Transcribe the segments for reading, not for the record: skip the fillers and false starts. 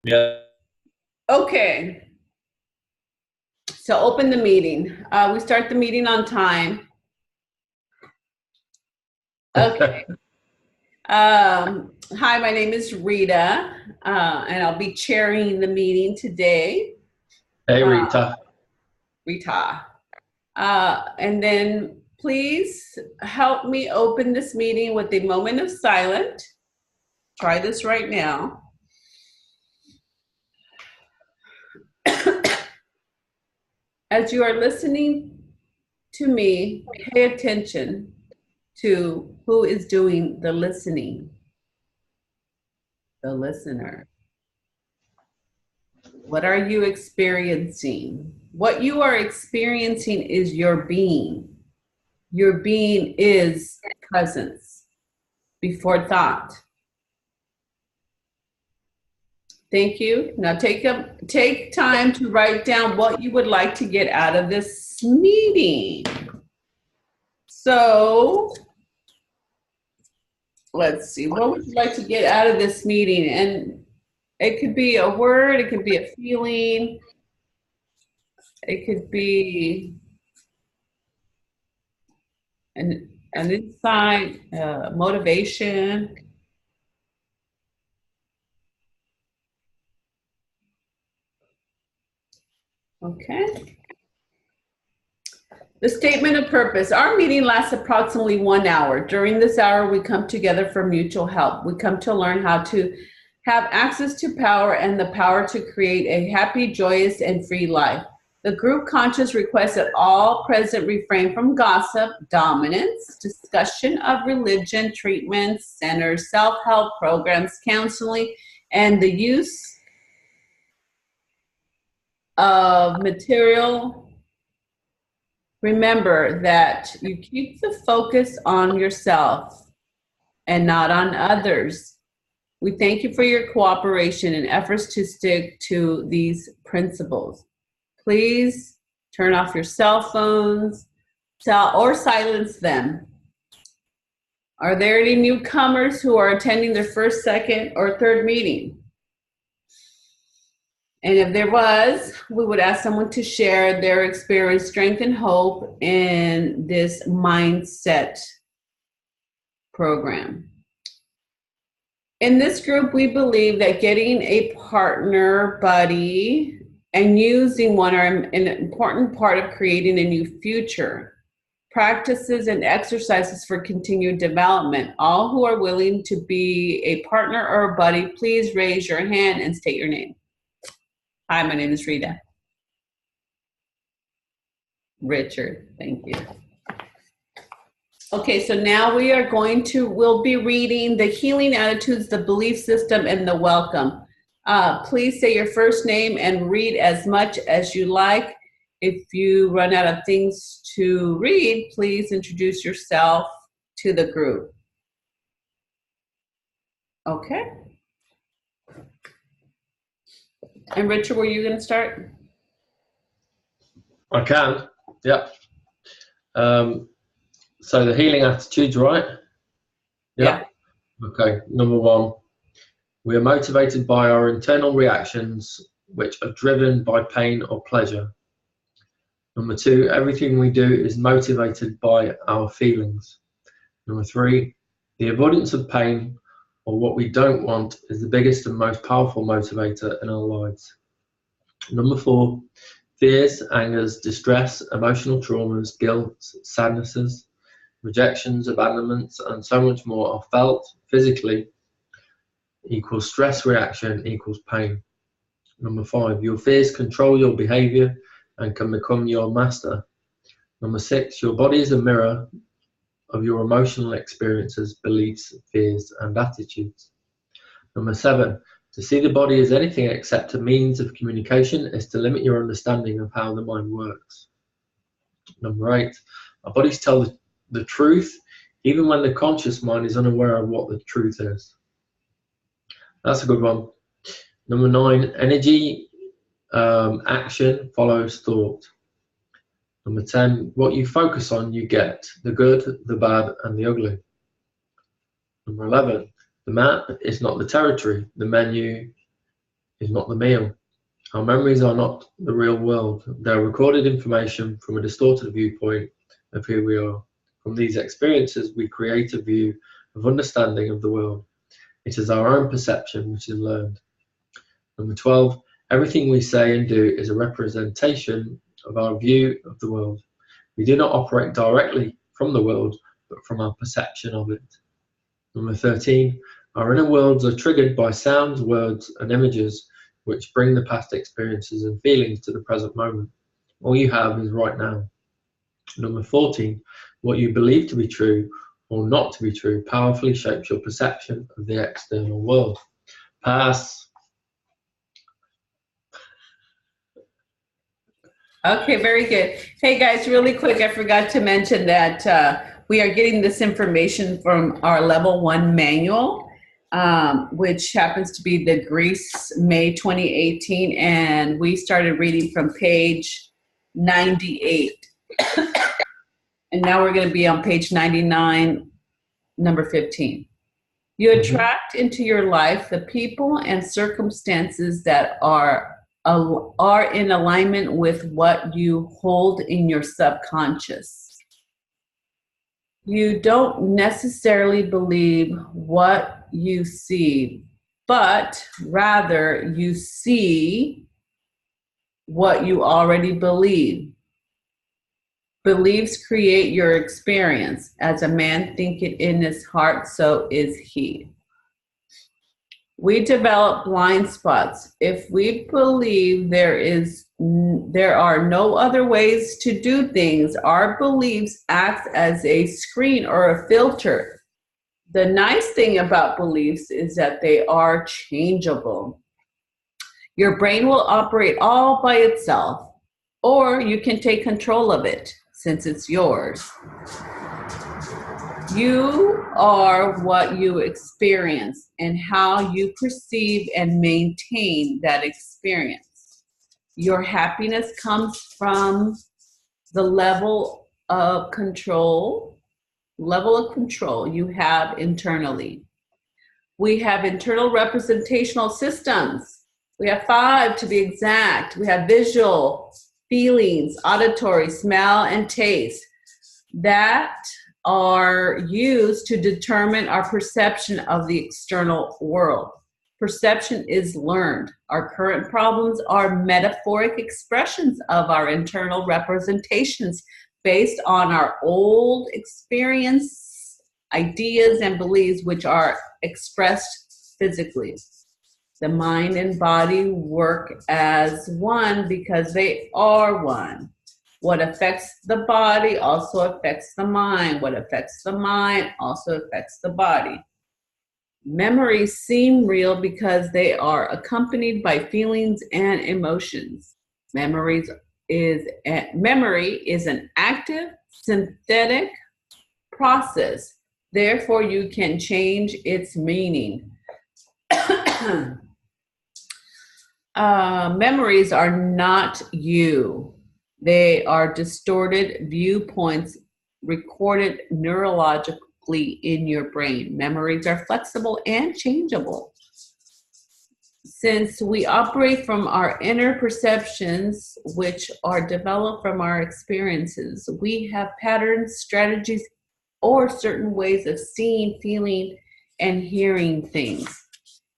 Yeah. Okay. So open the meeting. We start the meeting on time. Okay. Hi, my name is Rita, and I'll be chairing the meeting today. Hey, Rita. Rita. And then please help me open this meeting with a moment of silence. Try this right now. As you are listening to me, pay attention to who is doing the listening. The listener. What are you experiencing? What you are experiencing is your being. Your being is presence before thought. Thank you. Now take time to write down what you would like to get out of this meeting. So let's see, what would you like to get out of this meeting? And it could be a word, it could be a feeling, it could be an insight, motivation. Okay. The statement of purpose. Our meeting lasts approximately 1 hour. During this hour, we come together for mutual help. We come to learn how to have access to power and the power to create a happy, joyous, and free life. The group conscious requests that all present refrain from gossip, dominance, discussion of religion, treatments, centers, self-help programs, counseling, and the use of material. Remember that you keep the focus on yourself and not on others. We thank you for your cooperation and efforts to stick to these principles. Please turn off your cell phones or silence them. Are there any newcomers who are attending their first, second, or third meeting? And if there was, we would ask someone to share their experience, strength, and hope in this mindset program. In this group, we believe that getting a partner, buddy, and using one are an important part of creating a new future. Practices and exercises for continued development. All who are willing to be a partner or a buddy, please raise your hand and state your name. Hi, my name is Rita. Richard, thank you. Okay, so now we'll be reading the healing attitudes, the belief system, and the welcome. Please say your first name and read as much as you like. If you run out of things to read, please introduce yourself to the group. Okay. And Richard, were you going to start? I can, yeah. So the healing attitudes, right? Yeah. Okay, number 1. We are motivated by our internal reactions, which are driven by pain or pleasure. Number 2, everything we do is motivated by our feelings. Number 3, the avoidance of pain or what we don't want is the biggest and most powerful motivator in our lives. Number 4, fears, angers, distress, emotional traumas, guilt, sadnesses, rejections, abandonments, and so much more are felt physically equals stress reaction equals pain. Number 5, your fears control your behavior and can become your master. Number 6, your body is a mirror of your emotional experiences, beliefs, fears, and attitudes. Number 7, to see the body as anything except a means of communication is to limit your understanding of how the mind works. Number 8, our bodies tell the truth even when the conscious mind is unaware of what the truth is. That's a good one. Number 9, energy, action follows thought. Number 10, what you focus on, you get, the good, the bad, and the ugly. Number 11, the map is not the territory, the menu is not the meal. Our memories are not the real world. They are recorded information from a distorted viewpoint of who we are. From these experiences, we create a view of understanding of the world. It is our own perception which is learned. Number 12, everything we say and do is a representation of our view of the world. We do not operate directly from the world, but from our perception of it. Number 13, our inner worlds are triggered by sounds, words, and images which bring the past experiences and feelings to the present moment. All you have is right now. Number 14, what you believe to be true or not to be true powerfully shapes your perception of the external world. Pass. Okay, very good. Hey guys, really quick, I forgot to mention that we are getting this information from our level 1 manual, which happens to be the Greece, May 2018, and we started reading from page 98. And now we're going to be on page 99, number 15. You attract into your life the people and circumstances that are in alignment with what you hold in your subconscious. You don't necessarily believe what you see, but rather you see what you already believe. Beliefs create your experience. As a man thinketh in his heart, so is he. We develop blind spots. If we believe there are no other ways to do things, our beliefs act as a screen or a filter. The nice thing about beliefs is that they are changeable. Your brain will operate all by itself, or you can take control of it since it's yours. You are what you experience and how you perceive and maintain that experience. Your happiness comes from the level of control you have internally. We have internal representational systems. We have 5 to be exact. We have visual, feelings, auditory, smell, and taste that are used to determine our perception of the external world. Perception is learned. Our current problems are metaphoric expressions of our internal representations based on our old experience, ideas, and beliefs, which are expressed physically. The mind and body work as one because they are one. What affects the body also affects the mind. What affects the mind also affects the body. Memories seem real because they are accompanied by feelings and emotions. Memory is an active, synthetic process. Therefore, you can change its meaning. Memories are not you. They are distorted viewpoints recorded neurologically in your brain. Memories are flexible and changeable. Since we operate from our inner perceptions, which are developed from our experiences, we have patterns, strategies, or certain ways of seeing, feeling, and hearing things.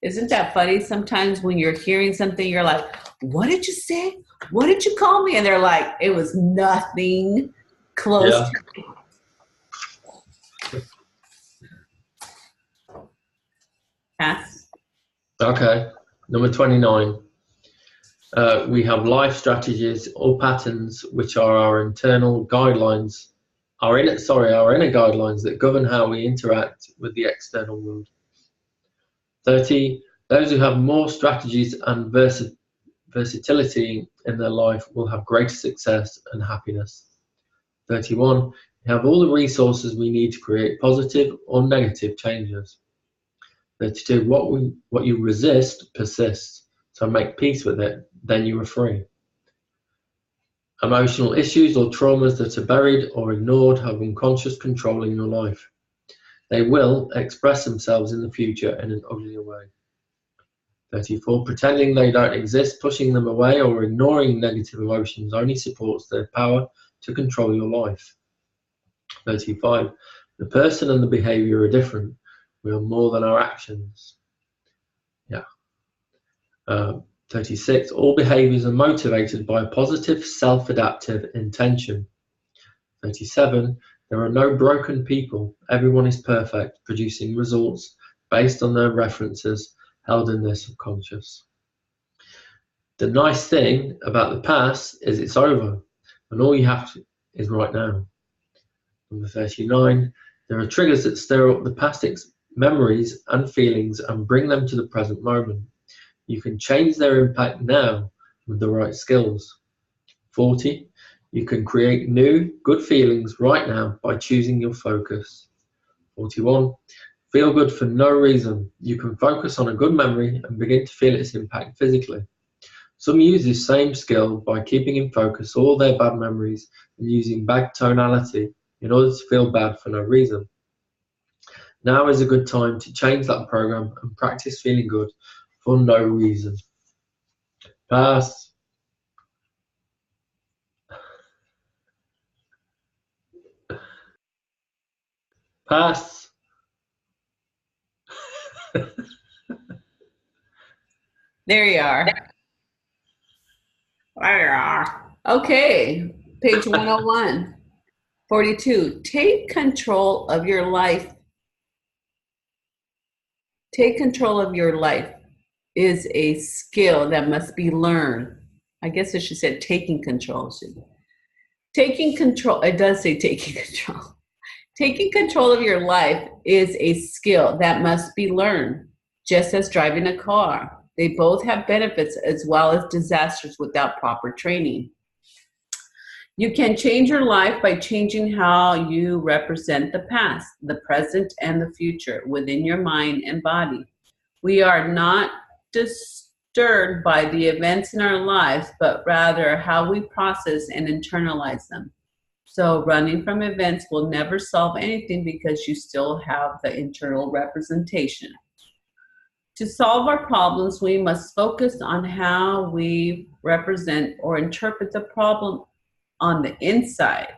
Isn't that funny? Sometimes when you're hearing something, you're like, what did you say? What did you call me? And they're like, it was nothing close to me. Pass. Okay. Number 29. We have life strategies or patterns which are our internal guidelines, our inner guidelines that govern how we interact with the external world. 30. Those who have more strategies and versatility in their life will have greater success and happiness. 31. We have all the resources we need to create positive or negative changes. 32. What you resist persists, so make peace with it, then you are free. Emotional issues or traumas that are buried or ignored have unconscious control in your life. They will express themselves in the future in an uglier way. 34. Pretending they don't exist, pushing them away, or ignoring negative emotions only supports their power to control your life. 35. The person and the behavior are different. We are more than our actions. Yeah. 36. All behaviors are motivated by a positive, self-adaptive intention. 37. There are no broken people. Everyone is perfect, producing results based on their references held in their subconscious. The nice thing about the past is it's over, and all you have to is right now. Number 39. There are triggers that stir up the past memories and feelings and bring them to the present moment. You can change their impact now with the right skills. 40. You can create new, good feelings right now by choosing your focus. 41. Feel good for no reason. You can focus on a good memory and begin to feel its impact physically. Some use this same skill by keeping in focus all their bad memories and using bad tonality in order to feel bad for no reason. Now is a good time to change that program and practice feeling good for no reason. Pass. Pass. There you are. There you are. Okay, page 101. 42. Take control of your life. Take control of your life is a skill that must be learned. I guess it should say taking control. Taking control, it does say taking control. Taking control of your life is a skill that must be learned, just as driving a car. They both have benefits as well as disasters without proper training. You can change your life by changing how you represent the past, the present, and the future within your mind and body. We are not disturbed by the events in our lives, but rather how we process and internalize them. So running from events will never solve anything because you still have the internal representation. To solve our problems, we must focus on how we represent or interpret the problem on the inside,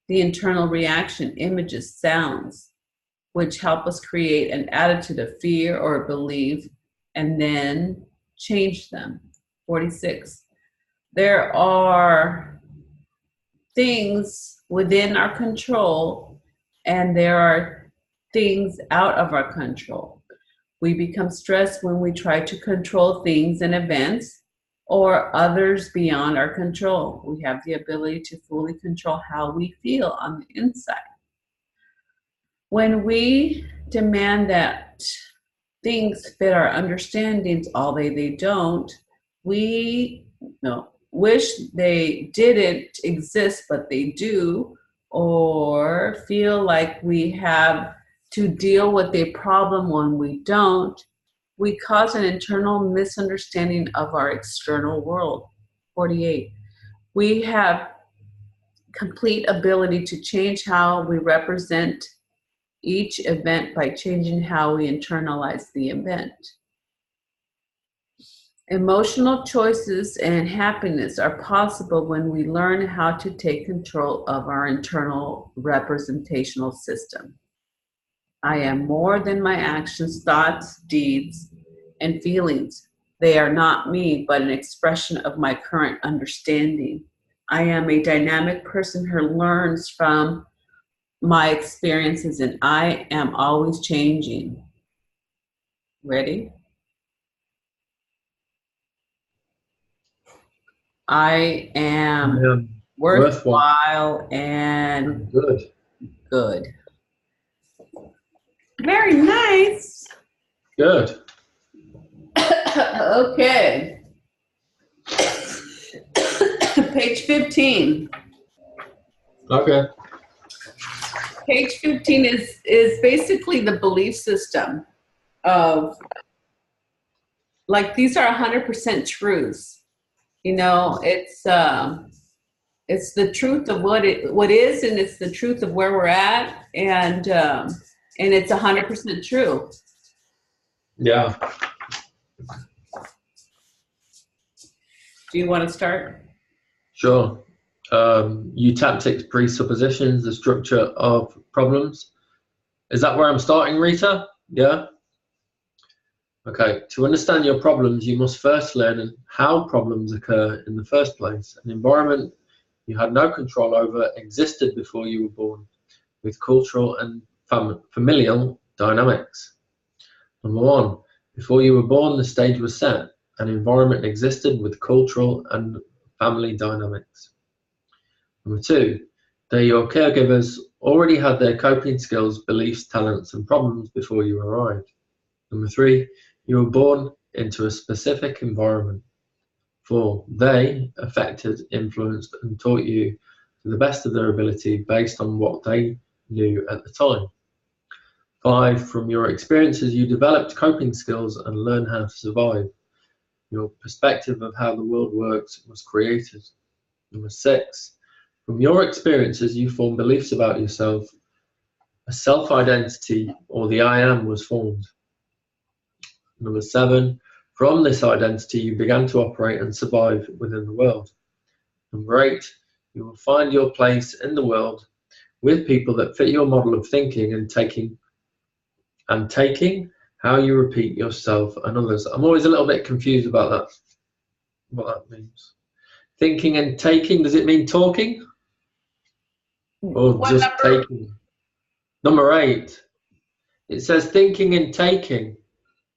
the internal reaction, images, sounds, which help us create an attitude of fear or belief and then change them. 46. There are things within our control and there are things out of our control. We become stressed when we try to control things and events or others beyond our control. We have the ability to fully control how we feel on the inside. When we demand that things fit our understandings, although they don't, we wish they didn't exist, but they do, or feel like we have to deal with a problem when we don't, we cause an internal misunderstanding of our external world. 48. We have complete ability to change how we represent each event by changing how we internalize the event. Emotional choices and happiness are possible when we learn how to take control of our internal representational system. I am more than my actions, thoughts, deeds, and feelings. They are not me, but an expression of my current understanding. I am a dynamic person who learns from my experiences, and I am always changing. Ready? I am worthwhile and good. Very nice. Good. Okay. Page 15. Okay. Page 15 is basically the belief system of, like, these are 100% truths. You know, it's the truth of what is, and it's the truth of where we're at, and it's 100% true. Yeah. Do you want to start? Sure. Eutaptic's presuppositions, the structure of problems. Is that where I'm starting, Rita? Yeah? Okay. To understand your problems, you must first learn how problems occur in the first place. An environment you had no control over existed before you were born, with cultural and familial dynamics. Number one, before you were born, the stage was set. An environment existed with cultural and family dynamics. Number two, that your caregivers already had their coping skills, beliefs, talents, and problems before you arrived. Number three, you were born into a specific environment. Four, they affected, influenced, and taught you to the best of their ability based on what they knew at the time. Five, from your experiences, you developed coping skills and learned how to survive. Your perspective of how the world works was created. Number six, from your experiences, you formed beliefs about yourself. A self-identity, or the I.M, was formed. Number seven, from this identity, you began to operate and survive within the world. Number eight, you will find your place in the world with people that fit your model of thinking and taking how you repeat yourself and others. I'm always a little bit confused about that, what that means. Thinking and taking, does it mean talking? Or What just number? taking? Number eight, it says thinking and taking.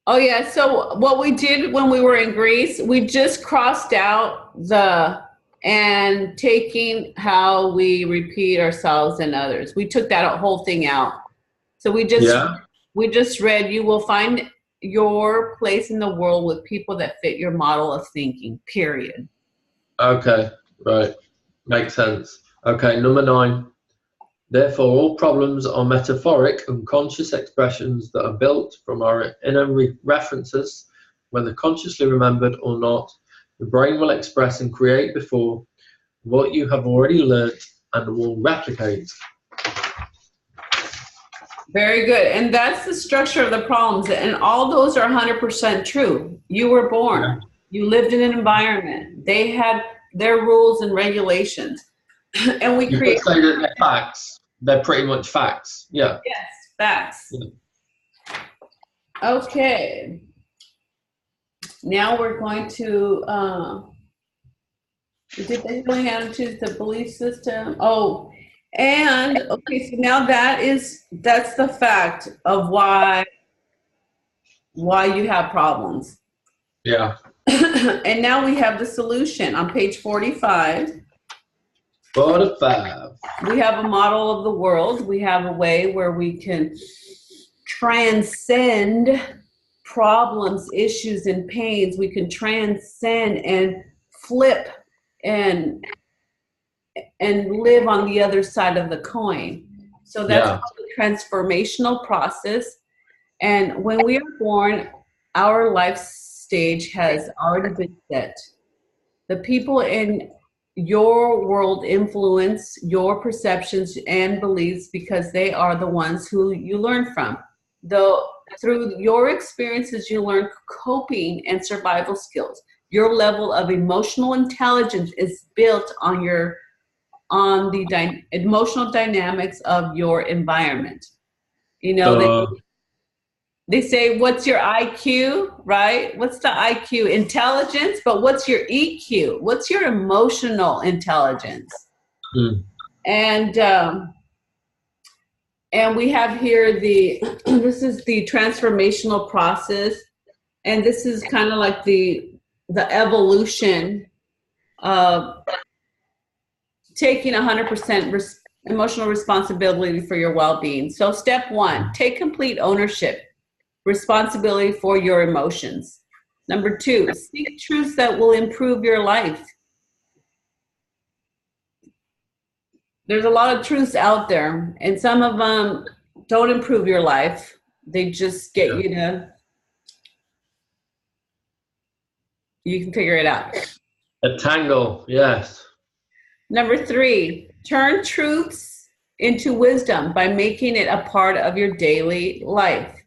Oh yeah, so what we did when we were in Greece, we just crossed out the and taking how we repeat ourselves and others. We took that whole thing out. So we just read, you will find your place in the world with people that fit your model of thinking, period. Okay, right, makes sense. Okay, number nine, therefore all problems are metaphoric, unconscious expressions that are built from our inner references, whether consciously remembered or not. The brain will express and create before what you have already learnt and will replicate. Very good. And that's the structure of the problems. And all those are 100% true. You were born. You lived in an environment. They had their rules and regulations. And we create. You could say that they're facts. They're pretty much facts. Yeah. Yes, facts. Yeah. Okay. Now we're going to, did the healing attitudes, the belief system? Oh, and okay, so now that's the fact of why you have problems. Yeah. And now we have the solution on page 45. 45. We have a model of the world. We have a way where we can transcend problems, issues, and pains. We can transcend and flip and live on the other side of the coin. So that's the transformational process. And when we are born, our life stage has already been set. The people in your world influence your perceptions and beliefs because they are the ones who you learn from. Though through your experiences, you learn coping and survival skills. Your level of emotional intelligence is built on the emotional dynamics of your environment. You know, they say, what's your IQ, right? What's the IQ? Intelligence, but what's your EQ? What's your emotional intelligence? And we have here this is the transformational process. And this is kind of like the evolution of taking 100% emotional responsibility for your well-being. So step one, take complete ownership, responsibility for your emotions. Number two, seek truths that will improve your life. There's a lot of truths out there, and some of them don't improve your life. They just get you can figure it out. A tangle, yes. Number three, turn truths into wisdom by making it a part of your daily life.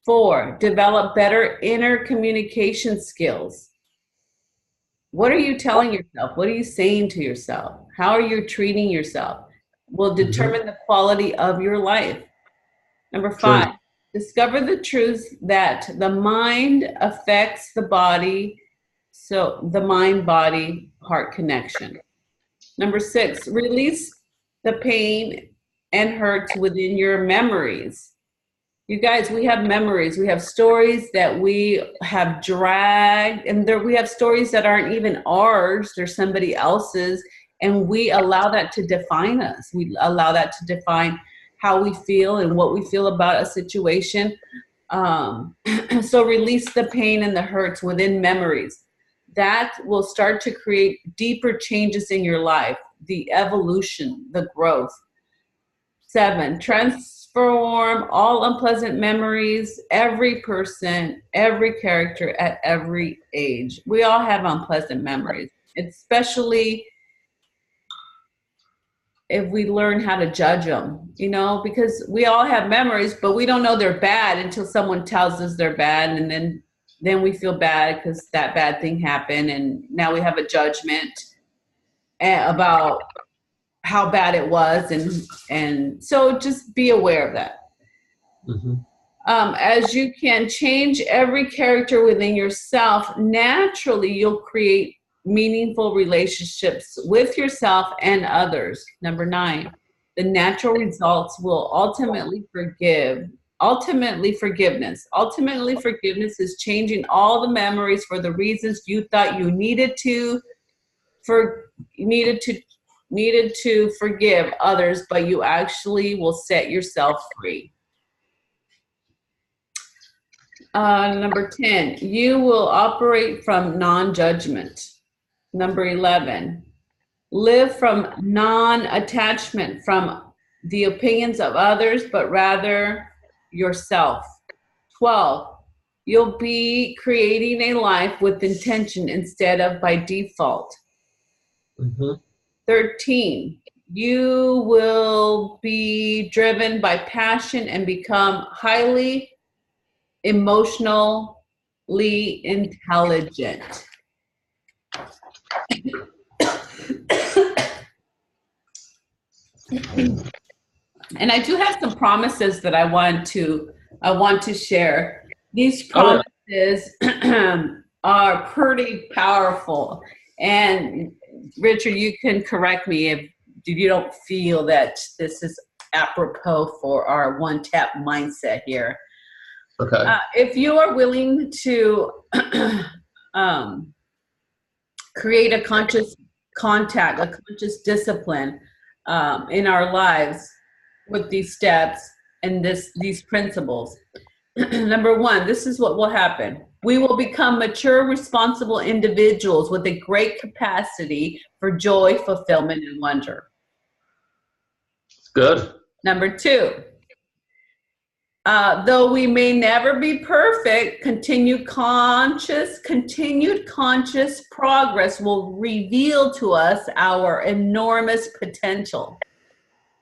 4, develop better inner communication skills. What are you telling yourself? What are you saying to yourself? How are you treating yourself? Will determine the quality of your life. Number 5, discover the truth that the mind affects the body, so the mind-body-heart connection. Number 6, release the pain and hurts within your memories. You guys, we have memories. We have stories that we have dragged, and we have stories that aren't even ours. They're somebody else's, and we allow that to define us. We allow that to define how we feel and what we feel about a situation. So release the pain and the hurts within memories. That will start to create deeper changes in your life, the evolution, the growth. 7, transform all unpleasant memories, every person, every character at every age. We all have unpleasant memories, especially if we learn how to judge them, you know, because we all have memories, but we don't know they're bad until someone tells us they're bad. And then we feel bad because that bad thing happened. And now we have a judgment about how bad it was. And so just be aware of that. As you can change every character within yourself, naturally you'll create meaningful relationships with yourself and others. Number 9, the natural results will ultimately forgiveness. Ultimately, forgiveness is changing all the memories for the reasons you thought you needed to forgive others, but you actually will set yourself free. Number 10, you will operate from non-judgment. Number 11, live from non-attachment from the opinions of others, but rather yourself. 12, you'll be creating a life with intention instead of by default. 13, you will be driven by passion and become highly emotionally intelligent. And I do have some promises that I want to share. These promises are pretty powerful. And Richard, you can correct me if you don't feel that this is apropos for our one-tap mindset here. Okay. If you are willing to create a conscious contact, a conscious discipline in our lives with these steps and these principles. Number 1, this is what will happen. We will become mature, responsible individuals with a great capacity for joy, fulfillment, and wonder. Good. Number 2, though we may never be perfect, continued conscious progress will reveal to us our enormous potential.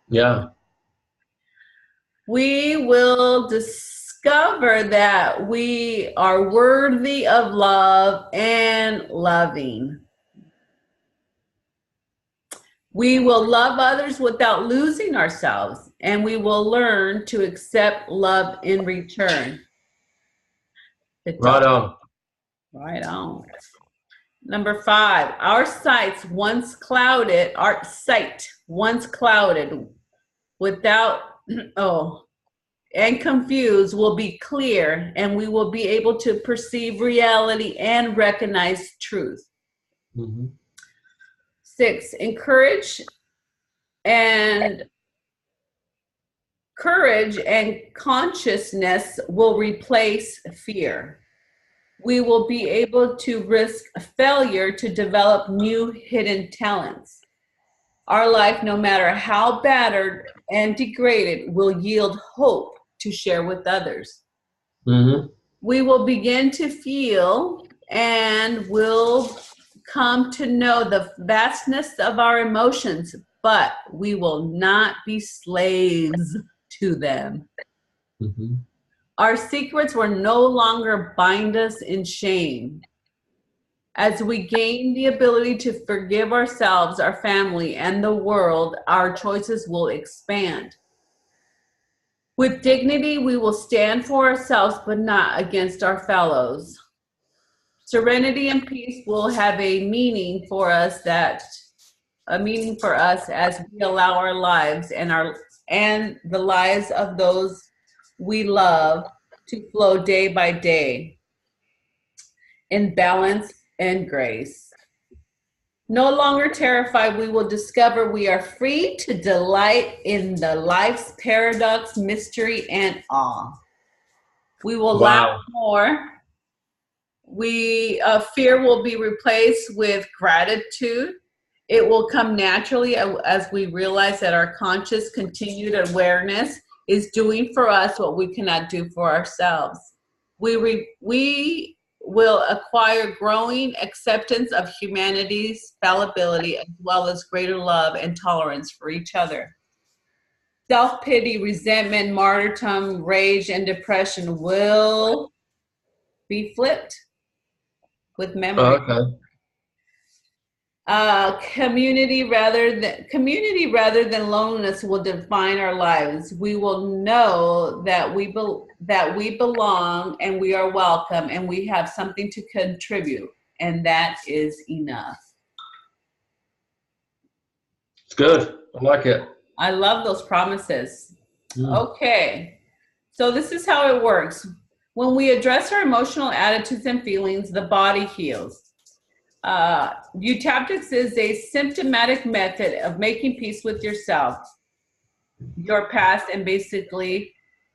Yeah. We will discover that we are worthy of love and loving. We will love others without losing ourselves, and we will learn to accept love in return. Right on. Right on. Number 5, our sight once clouded without, and confused will be clear, and we will be able to perceive reality and recognize truth. 6, courage and consciousness will replace fear. We will be able to risk failure to develop new hidden talents. Our life, no matter how battered and degraded, will yield hope to share with others. We will begin to feel and will come to know the vastness of our emotions, but we will not be slaves to them. Our secrets will no longer bind us in shame. As we gain the ability to forgive ourselves, our family, and the world, our choices will expand. With dignity, we will stand for ourselves, but not against our fellows. Serenity and peace will have a meaning for us as we allow our lives and the lives of those we love to flow day by day in balance and grace. No longer terrified, we will discover we are free to delight in the life's paradox, mystery, and awe. We will laugh more. Fear will be replaced with gratitude. It will come naturally as we realize that our conscious continued awareness is doing for us what we cannot do for ourselves. We will acquire growing acceptance of humanity's fallibility, as well as greater love and tolerance for each other. Self-pity, resentment, martyrdom, rage, and depression will be flipped with memory. Okay. Community rather than loneliness will define our lives. We will know that we belong and we are welcome and we have something to contribute, and that is enough. It's good. I like it. I love those promises. Okay, so this is how it works. When we address our emotional attitudes and feelings, the body heals. Eutaptics is a symptomatic method of making peace with yourself, your past, and basically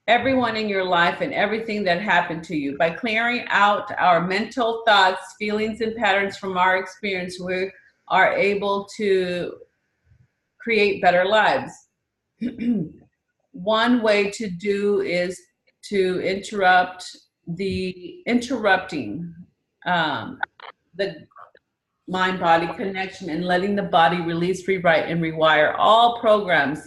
everyone in your life and everything that happened to you. By clearing out our mental thoughts, feelings, and patterns from our experience, we are able to create better lives. One way to do is to interrupting the mind-body connection and letting the body release, rewrite, and rewire all programs.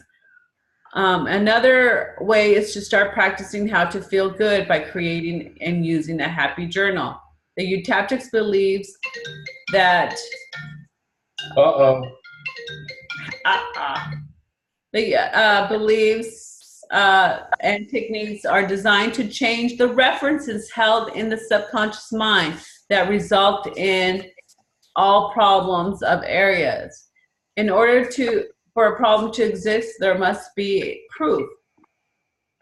Another way is to start practicing how to feel good by creating and using a happy journal. The Eutaptics believes that beliefs and techniques are designed to change the references held in the subconscious mind that result in all problems of areas. In order for a problem to exist, there must be proof,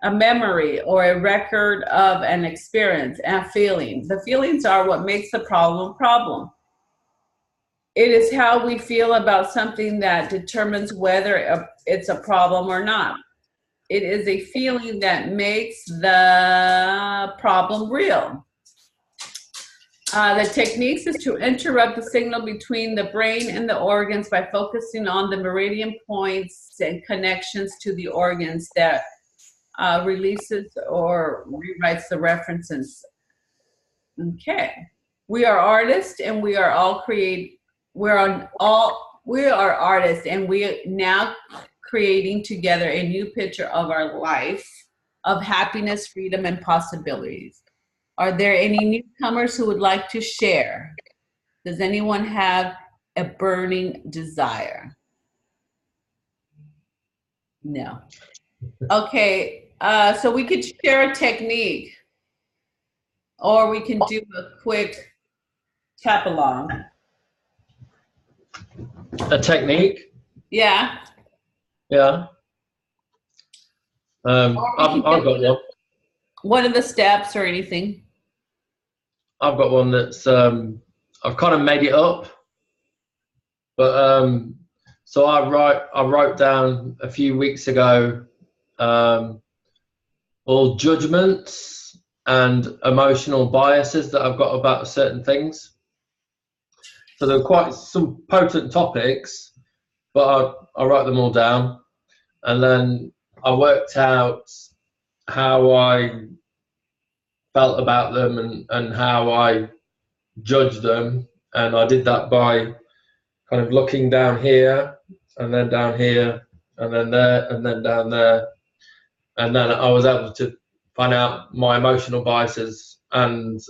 a memory, or a record of an experience and feeling. The feelings are what makes the problem a problem. It is how we feel about something that determines whether it's a problem or not. It is a feeling that makes the problem real. The techniques is to interrupt the signal between the brain and the organs by focusing on the meridian points and connections to the organs that releases or rewrites the references. Okay, we are artists and we are artists, and we are now creating together a new picture of our life of happiness, freedom, and possibilities. Are there any newcomers who would like to share? Does anyone have a burning desire? No. Okay, so we could share a technique, or we can do a quick tap along. A technique? Yeah. Yeah. I've got one. One of the steps or anything. I've got one that's I've kind of made it up, but so I wrote down a few weeks ago all judgments and emotional biases that I've got about certain things. So there are quite some potent topics, but I wrote them all down, and then I worked out how I felt about them and how I judged them, and I did that by kind of looking down here and then down here and then there and then down there, and then I was able to find out my emotional biases and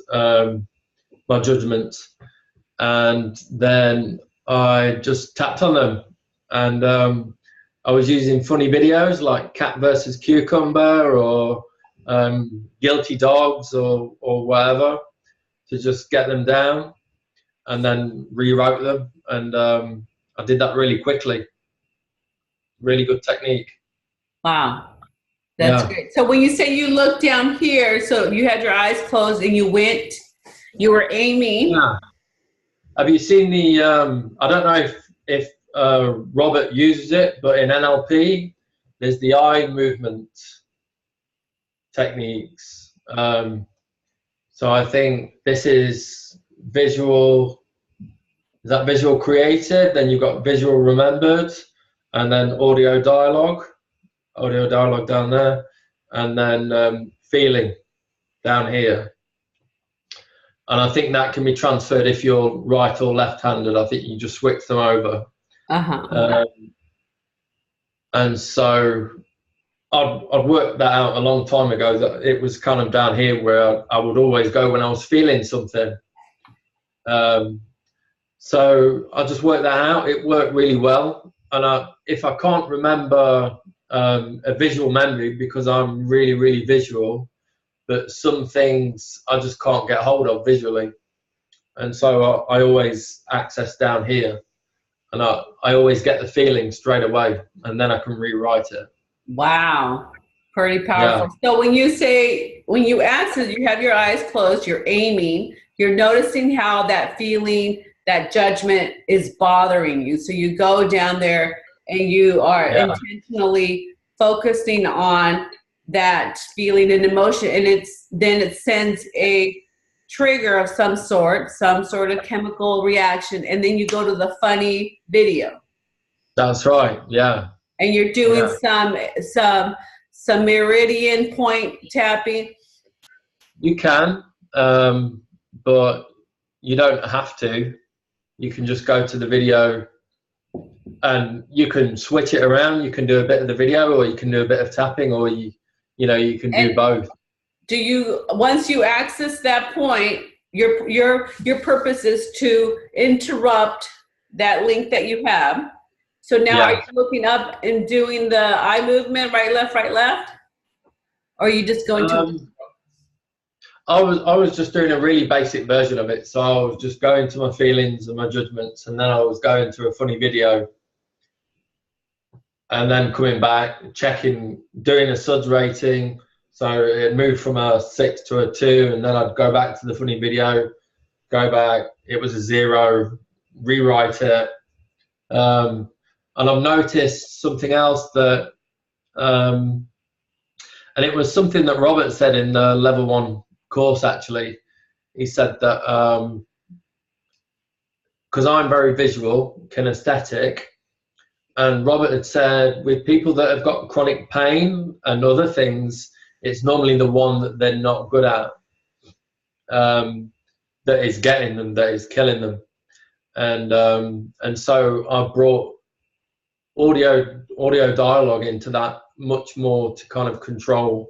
my judgments. and then I just tapped on them, and I was using funny videos like cat versus cucumber, or guilty dogs, or whatever, to just get them down, and then rewrote them. And I did that really quickly. Really good technique. Wow. That's Yeah. great. So when you say you look down here, so you had your eyes closed and you were aiming. Yeah. Have you seen the, I don't know if Robert uses it, but in NLP, there's the eye movement techniques. So I think this is visual. Is that visual created? Then you've got visual remembered, and then audio dialogue down there, and then feeling down here. And I think that can be transferred if you're right or left-handed. I think you just switch them over. And so I'd worked that out a long time ago, that it was kind of down here where I would always go when I was feeling something. So I just worked that out. It worked really well. And if I can't remember a visual memory, because I'm really, really visual, but some things I just can't get hold of visually. And so I always access down here, and I always get the feeling straight away, and then I can rewrite it. Wow. Pretty powerful. Yeah. So when you access, you have your eyes closed, you're aiming, you're noticing how that feeling, that judgment is bothering you. So you go down there and you are intentionally focusing on that feeling and emotion, and then it sends a trigger of some sort of chemical reaction, and then you go to the funny video. That's right. Yeah. And you're doing some meridian point tapping. You can, but you don't have to. You can just go to the video, and you can switch it around. You can do a bit of the video, or you can do a bit of tapping, or you can do both. Once you access that point, your purpose is to interrupt that link that you have. So now are you looking up and doing the eye movement, right, left, or are you just going to? I was just doing a really basic version of it. So I was just going to my feelings and my judgments, and then I was going to a funny video, and then coming back, checking, doing a SUDS rating. So it moved from a 6 to a 2, and then I'd go back to the funny video, go back, it was a 0, rewrite it. And I've noticed something else that, and it was something that Robert said in the level 1 course, actually. He said that, because I'm very visual, kinesthetic, and Robert had said with people that have got chronic pain and other things, it's normally the one that they're not good at, that is getting them, that is killing them. And so I brought audio dialogue into that much more to kind of control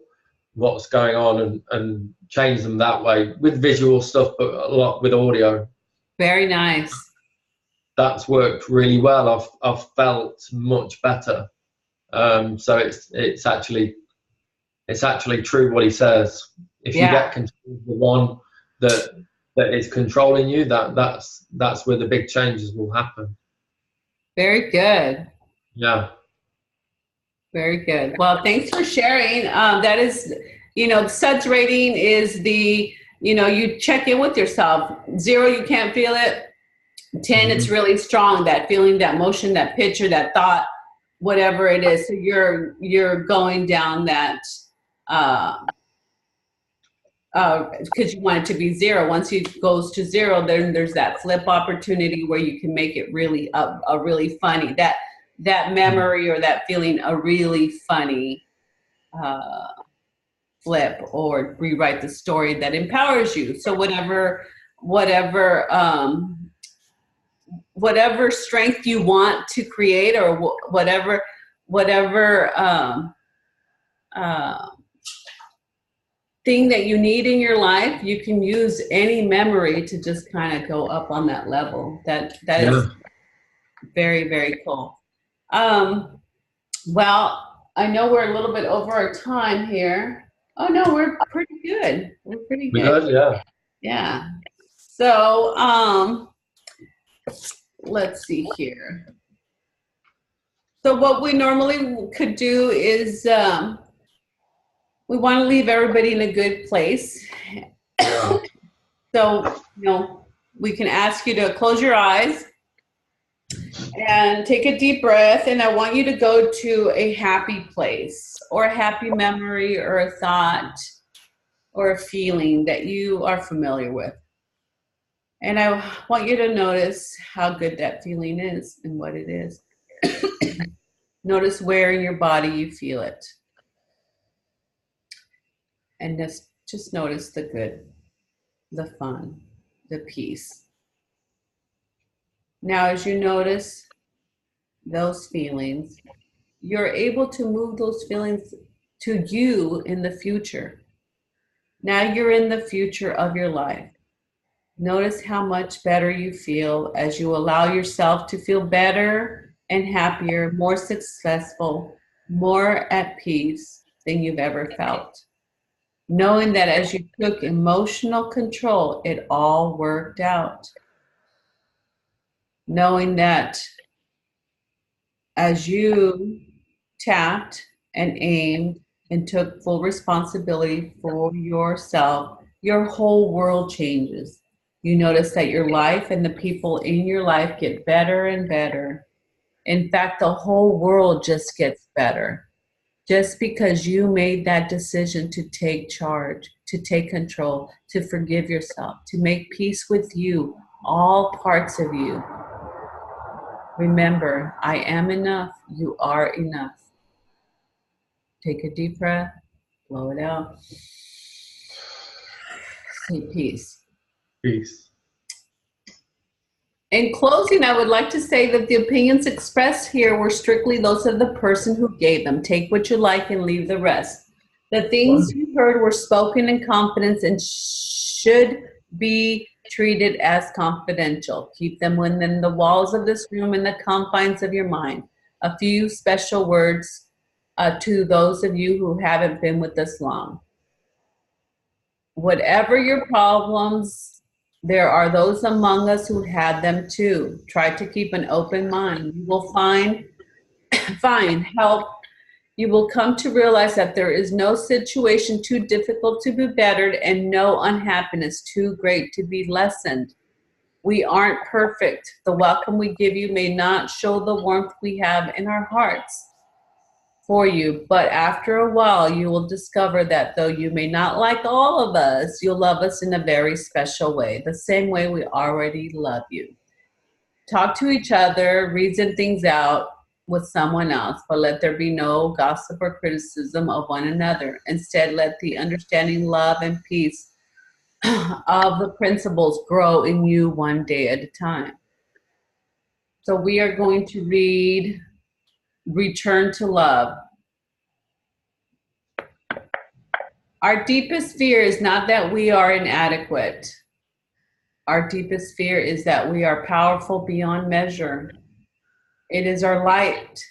what's going on and change them that way, with visual stuff, but a lot with audio. Very nice. That's worked really well. I've felt much better. So it's actually true what he says. If you get control of the one that is controlling you, that's where the big changes will happen. Very good. Yeah. Very good. Well, thanks for sharing. That is, SUDS rating is you check in with yourself. 0, you can't feel it. 10, it's really strong, that feeling, that motion, that picture, that thought, whatever it is. So you're going down that, because you want it to be 0. Once it goes to 0, then there's that flip opportunity where you can make it really a really funny, that memory or that feeling, a really funny flip, or rewrite the story that empowers you. So whatever strength you want to create, or whatever thing that you need in your life, you can use any memory to just kind of go up on that level. That is very, very cool. Well, I know we're a little bit over our time here. Oh no, we're pretty good. We're pretty good. Yeah. Yeah. So, let's see here. So what we normally could do is we want to leave everybody in a good place. Yeah. So, we can ask you to close your eyes and take a deep breath, and I want you to go to a happy place or a happy memory or a thought or a feeling that you are familiar with. And I want you to notice how good that feeling is and what it is. Notice where in your body you feel it. And just notice the good, the fun, the peace. Now, as you notice those feelings, you're able to move those feelings to you in the future. Now you're in the future of your life. Notice how much better you feel as you allow yourself to feel better and happier, more successful, more at peace than you've ever felt. Knowing that as you took emotional control, it all worked out. Knowing that as you tapped and aimed and took full responsibility for yourself, your whole world changes. You notice that your life and the people in your life get better and better. In fact, the whole world just gets better. Just because you made that decision to take charge, to take control, to forgive yourself, to make peace with you, all parts of you. Remember, I am enough. You are enough. Take a deep breath, blow it out. Say peace. Peace. In closing, I would like to say that the opinions expressed here were strictly those of the person who gave them. Take what you like and leave the rest. The things you heard were spoken in confidence and should be treated as confidential. Keep them within the walls of this room and the confines of your mind. A few special words to those of you who haven't been with us long. Whatever your problems, there are those among us who had them too. Try to keep an open mind. You will find help. You will come to realize that there is no situation too difficult to be bettered and no unhappiness too great to be lessened. We aren't perfect. The welcome we give you may not show the warmth we have in our hearts for you, but after a while you will discover that though you may not like all of us, you'll love us in a very special way, the same way we already love you. Talk to each other, reason things out with someone else, but let there be no gossip or criticism of one another. Instead, let the understanding, love, and peace of the principles grow in you one day at a time. So we are going to read Return to Love. Our deepest fear is not that we are inadequate. Our deepest fear is that we are powerful beyond measure. It is our light,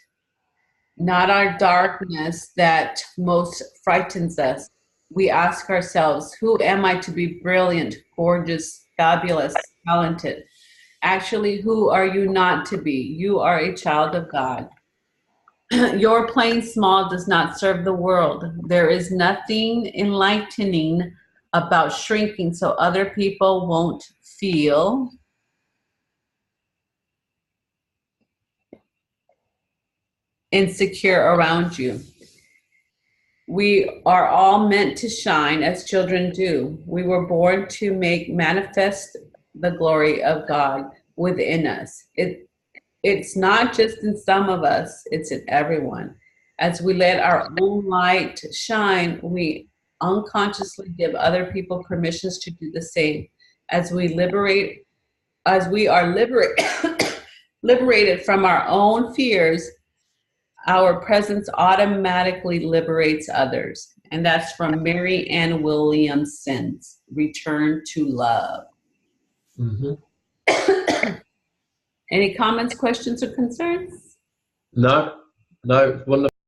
not our darkness, that most frightens us. We ask ourselves, who am I to be brilliant, gorgeous, fabulous, talented? Actually, who are you not to be? You are a child of God. Your playing small does not serve the world. There is nothing enlightening about shrinking so other people won't feel insecure around you. We are all meant to shine as children do. We were born to make manifest the glory of God within us. It's not just in some of us, it's in everyone. As we let our own light shine, we unconsciously give other people permissions to do the same. As we are liberated from our own fears, Our presence automatically liberates others. And that's from Mary Ann Williamson's Return to Love. Mm-hmm. Any comments, questions, or concerns? No, wonderful.